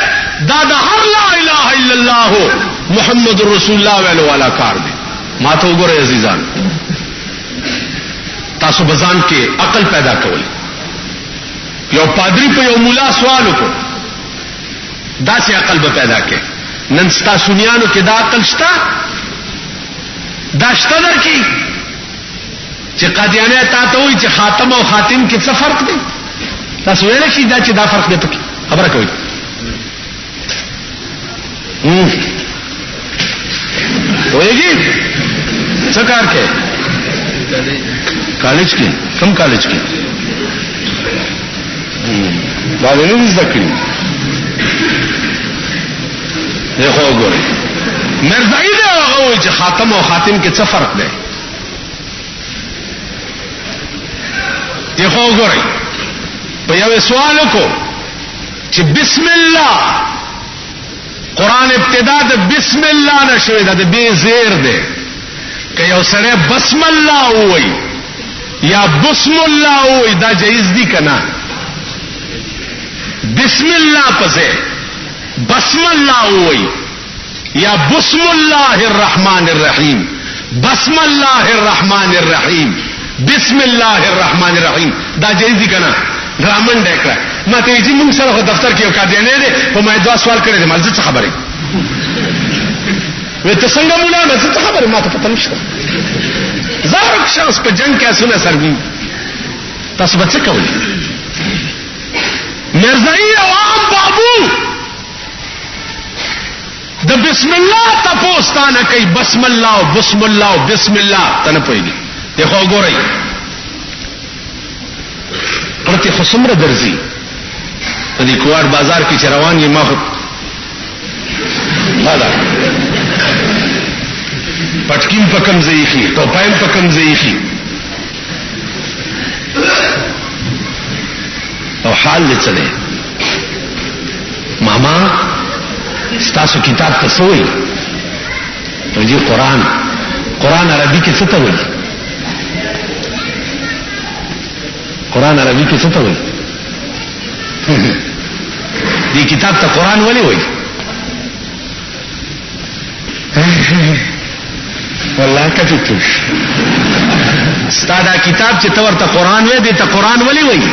دا د هر لا اله الا الله محمد رسول الله ویلو والا کار دی. ما ته وګورئ عزیزان، تاسو بزان کې عقل پیدا کول. یو پادری په یو مولا سوال وکړ، دا سي عقل به پیدا کړي. نن ستا سنیانو کې دا عقل شته؟ دا شته درکې چې قادیانه تا ته وایي چې خاتم او خاتم کې څه فرق دی؟ تاسو ویل شي دا چې دا فرق دی پکې خبره کوي. وایي څه کار کوي؟ کالج کې. کم کالج کې؟ دا نه زده کړی. دیکھو وګورئ مرزائی دی هغه وایي چې خاتم او خاتم کې څه فرق دی. دیکھو وګورئ په یو سوال کو چې بسم الله قرآن ابتدا د بسم الله نشوي دا د بے زیر دی. که یو سره بسم الله وایي یا بسم الله وایي دا جایز دی کنه؟ بسم الله پسې بسم الله وایي یا بسم الله الرحمن الرحیم، بسم الله الرحمن الرحیم، بسم الله الرحمن الرحیم دا جایز دي کنه؟ رامن ډکړه ما ته چې موږ سره دفتر کې یو قاضیانه دي په ما دوا سوال کړی دی، مالځه څه خبره وې ته څنګه مولا نه څه خبره ما ته پته نشته. زارک شخص په جنگ کې اسونه سروي تاسو به څه کوئ؟ مرزائی عوام بابو د بسم الله تپوستانه کوي، بسم الله او بسم الله او بسم الله تنه پويږي. دیکھو وګورئ پرته خصمره درځي په دې کوار بازار کې چروان یې ما دا پټکیم پکم زیخي ټوپایم پکم زیخي او حال دې چلے ماما ستاسو کتاب ته سوئی جی قرآن عربی کې څه ته وایي؟ قرآن عربی کې څه ته وایي؟ دې کتاب ته قرآن ولې وایي؟ والله کته توش ستا دا کتاب چې تور ته قرآن وایي دې ته قرآن ولې وایي؟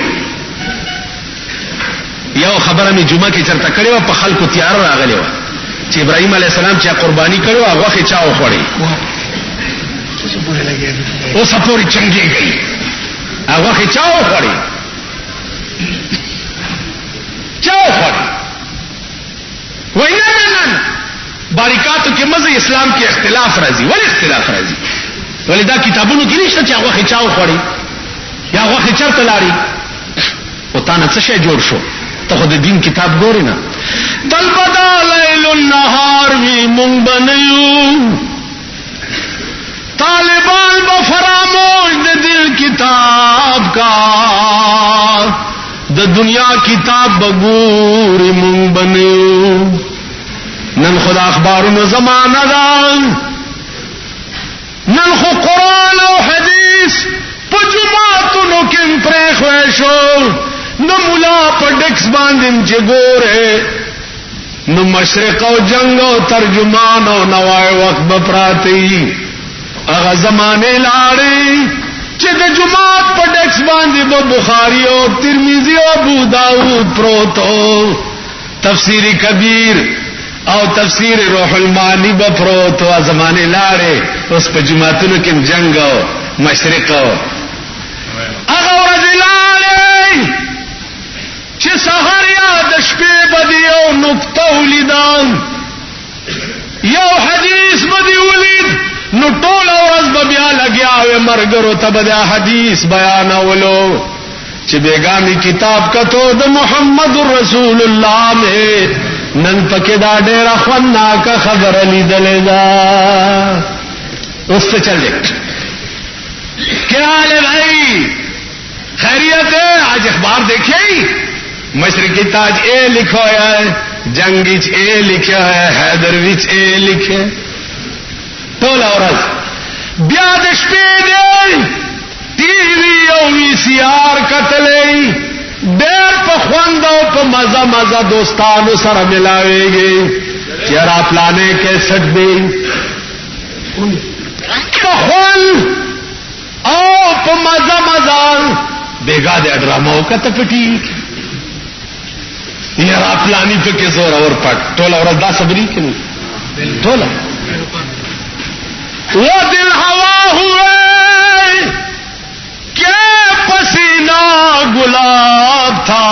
یو خبره می جمعه کې چرته کړې و په خلکو تیار راغلی و چې ابراهيم عليه السلام چې قرباني کړو هغه خې چا وخوړی او سپوري چنګي گئی هغه خې چا وخوړی وینا باریکاتو کې مزه اسلام کې اختلاف راځي. ولې اختلاف راځي؟ ولې دا کتابونو کې نشته چې هغه خې چا وخوړی یا هغه خې چرته لاړی او تا نه څه شی جوړ شو؟ ته خو د دین کتاب ګورې نه. تل بدا لیل النهار وی مونږ بنیو طالبان به فراموش د دل کتاب کا د دنیا کتاب بګورې مونږ بنیو. نن خدا اخبارونو زمانہ دا نن خو قرآن او حدیث په جماعتونو کې پرېښوی شو. نو مولا په ډیکس باندې چې ګوره نو مشرق او جنگ او ترجمان او نوای وخت به پراتی هغه زمانه لاړې چې د جمعات په ډیکس باندې به بخاری او ترمذی او ابو داود پروتو تفسیر کبیر او تفسیر روح المانی به پروتو زمانه لاړې اوس په جمعاتونو کې جنگ او مشرق او هغه ورځ لاړې چې سحر یا د شپې بدی او نقطه ولیدان یو حدیث بدی ولید نو ټول ورځ به بیا لګیا وي مرګرو ته به دا حدیث بیانولو چې بیگانی کتاب کتو د محمد رسول الله میں نن پکې دا ډېر خوندناک خبر لیدلې ده. اس سے چل دے کیا حال ہے بھائی خیریت ہے؟ آج اخبار دیکھے مشرقی تاج اے لکھا ہے جنگیچ اے لکھا ہے حیدرویچ اے لکھے ټول ورځ بیا د شپې دی ټي وي او وی سي آر کتلې ډېر په خوند او په مزه مزه دوستانو سره ملاويږي چې را پلانې کې سټ دی په خوند او په مزه مزه بیگا دې ډرامو کته پټي یہ را پلانی په کې زور اور پټ ټول ورځ دا صبري کوي ټول وہ دل ہوا ہوئے کہ پسینہ گلاب تھا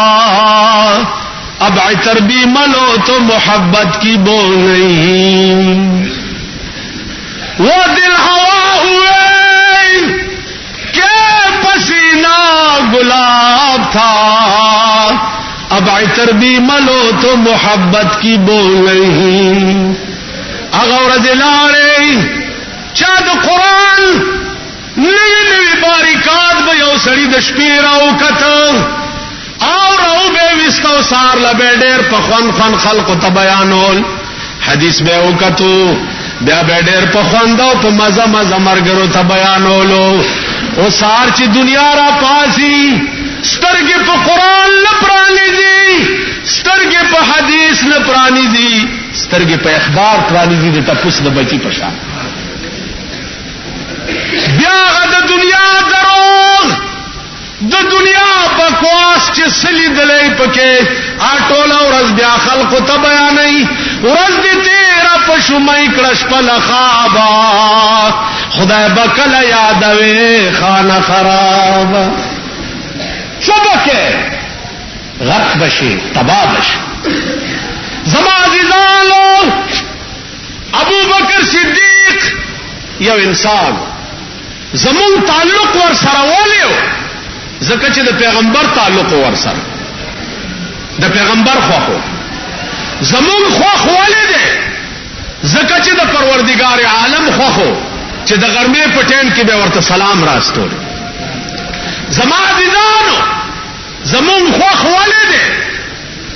اب عطر بھی ملو تو محبت کی بو نہیں وہ دل ہوا ہوئے کہ پسینہ گلاب تھا اب عطر بھی ملو تو محبت کی بو نہیں اغور دلارے چا د قرآن نوی نوی باریکات به یو سړي د شپې راوکته او راو به وستو سار لبه ډېر په خوند خلقو ته بیانول حدیث به وکتو بیا به ډېر په خوند او په مزه مزه مرګرو ته بیانولو او سار چې دنیا را پاسي سترګې په قرآن نه پرانیزي سترګې په حدیث نه پرانیزي سترګې په اخبار پرانیزي د تپوس د بچی په شان بیا د دنیا دروغ د دنیا بکواس چې سلی دلې پکې اټوله ورځ بیا خلقو ته بیانې ورځ دې تیرا پښمای کړش په لخابا خدای بکل یادوي خانه خراب شبکه غرق بشي تباہ بشي زما عزیزانو ابو بکر صدیق یو انسان زمون تعلق ور سره ولیو ځکه چې د پیغمبر تعلق ور سره د پیغمبر خوخو زمون خوخ ولیدې ځکه چې د پروردگار عالم خوخو چې د غرمې په ټیم کې به ورته سلام راستول زما عزیزانو زمون خوخ ولیدې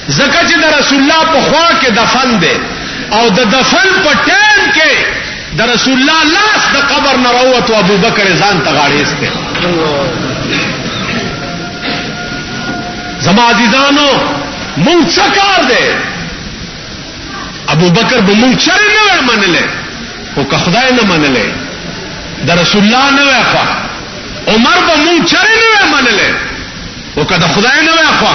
ځکه چې د رسول الله په خوا کې دفن دی او د دفن په ټیم کې د رسول الله لاس د قبر نه راووت او ابو بکر ځان ته غاړې استه زما عزیزانو مونږ څه کار دی ابو بکر به مونږ چرې نه منلې او که خدای نه منلې د رسول الله نه وافه عمر به مونږ چرې نه منلې او که د خدای نه وافه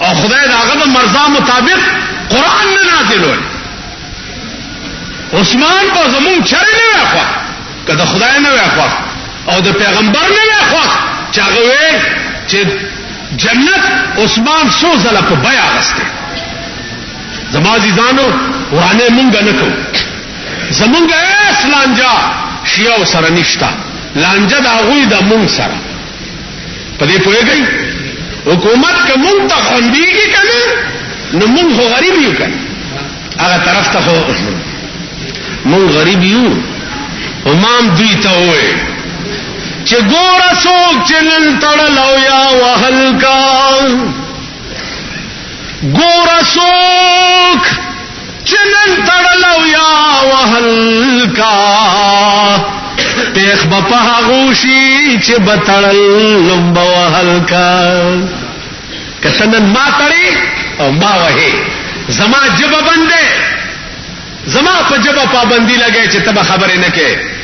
او خدای داغه د مرزا مطابق قران نه نازلول عثمان په زمون چرې نه وافه که د خدای نه وافه او د پیغمبر نه وافه چې هغه وې چې جنت عثمان سو زله په بیا غسته زما عزیزانو ورانه مونږ نه کوو زمونږ اسلامجا شیعو سره نشتا لانجه د هغوی د مونږ سره په دې پوهېږئ حکومت که مونږ ته خوندېږي که نه نو مونږ خو غریب یو که هغه طرف ته خو مونږ غریب یو امام دوی ته ووایي چې ګوره څوک چې نن تړلو یا وهل کا ګوره څوک چې نن تړلو یا وهل کا پیخ بپا غوشی چې بتړل لمب وهل کا کتنن ما تړي او ما وهي زما جبه بندې زما په جبه پابندي لګي چې تبه خبرې نه کې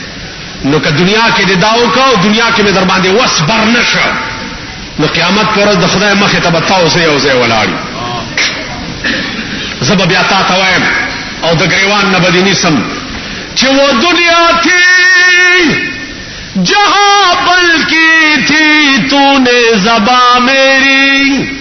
نو که دنیا کې د داو کو دنیا کې مې در باندې وسبر نشو نو قیامت پر ورځ د خدای مخې ته بتاو سه یو ځای ولاړی زب بیا تا ته وایم او د گریوان نه بدینی سم چې و دنیا تھی جہاں بل کی تھی تو نے زباں میری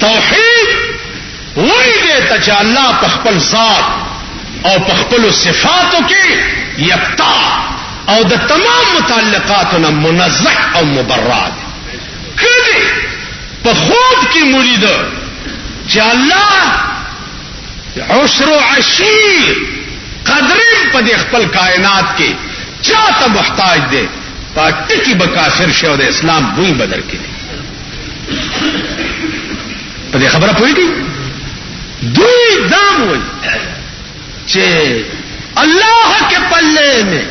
توحید وہی دیتا چې الله په خپل ذات او په خپل صفاتو کې یکتا او د تمام متعلقاتنا منزه او مبرد کړي. په خود کې مرید چې الله عشر و عشیر قدرین په دې خپل کائنات کې چاته محتاج دی پاټی کی بکافر شه او د اسلام بوئی بدر کې په دې خبره پوهیږي. دوی دام وي چې اللہ کے پلے میں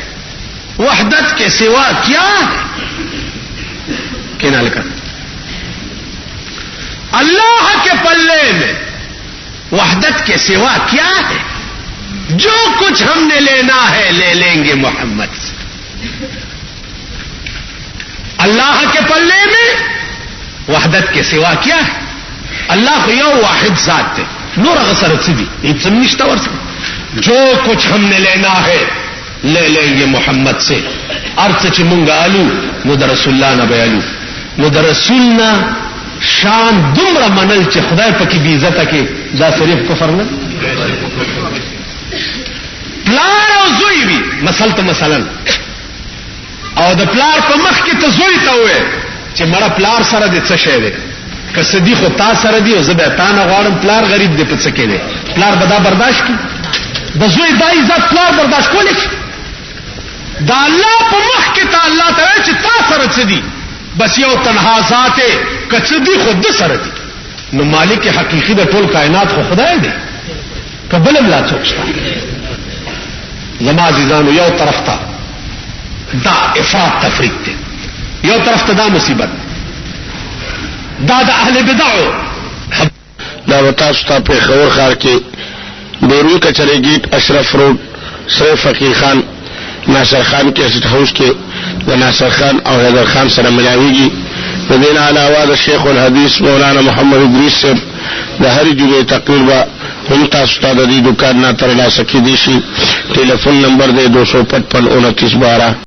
وحدت کے سوا کیا ہے. کہنا لکھا اللہ کے پلے میں وحدت کے سوا کیا ہے. جو کچھ ہم نے لینا ہے لے لیں گے محمد سے. اللہ کے پلے میں وحدت کے سوا کیا ہے. اللہ کو یو واحد ذات ہے نور غسر سدی نشتا ورس. جو کچھ ہم نے لینا ہے لے لیں گے محمد سے. ارث چ منگا الو نو در رسول اللہ نہ بیالو نو در رسولنا شان دمر منل چې خدای پکې بی عزت کې دا صرف کفر نه. پلار او زوی وی مثلا او د پلار په مخ کې ته زوی ته وې چې مړه پلار سره د څه شی دی که صدیق او تا سره دی او زه به تا نه غواړم پلار غریب دی په څه کې دی پلار به دا برداشت کی د زوی دا عزت پلار برداشت کولی شي. دا الله په مخ کې ته الله ته چې تا سره څه دی بس یو تنها ذات که څه دی خو د سره دی نو مالک حقیقی د ټول کائنات خو خدای دی که بل ملا څوک شته. زما عزیزانو یو طرف ته دا افراط تفریط دی یو طرف ته دا مصیبت دا د اهل بدعو. دا وتاسو ته په خور خار کې بیرون کچره گیټ اشرف روډ سره فقیر خان ناصر خان کیسټ هاوس کې د ناصر خان او حیدر خان سره ملاویږي. د دین علاوه د شیخ الحدیث مولانا محمد ادریس صاحب د هر جمعې تقریر با هم تاسو ته د دې دکان نه ترلاسه کیدی شي. ټلیفون نمبر دی 255 29 12.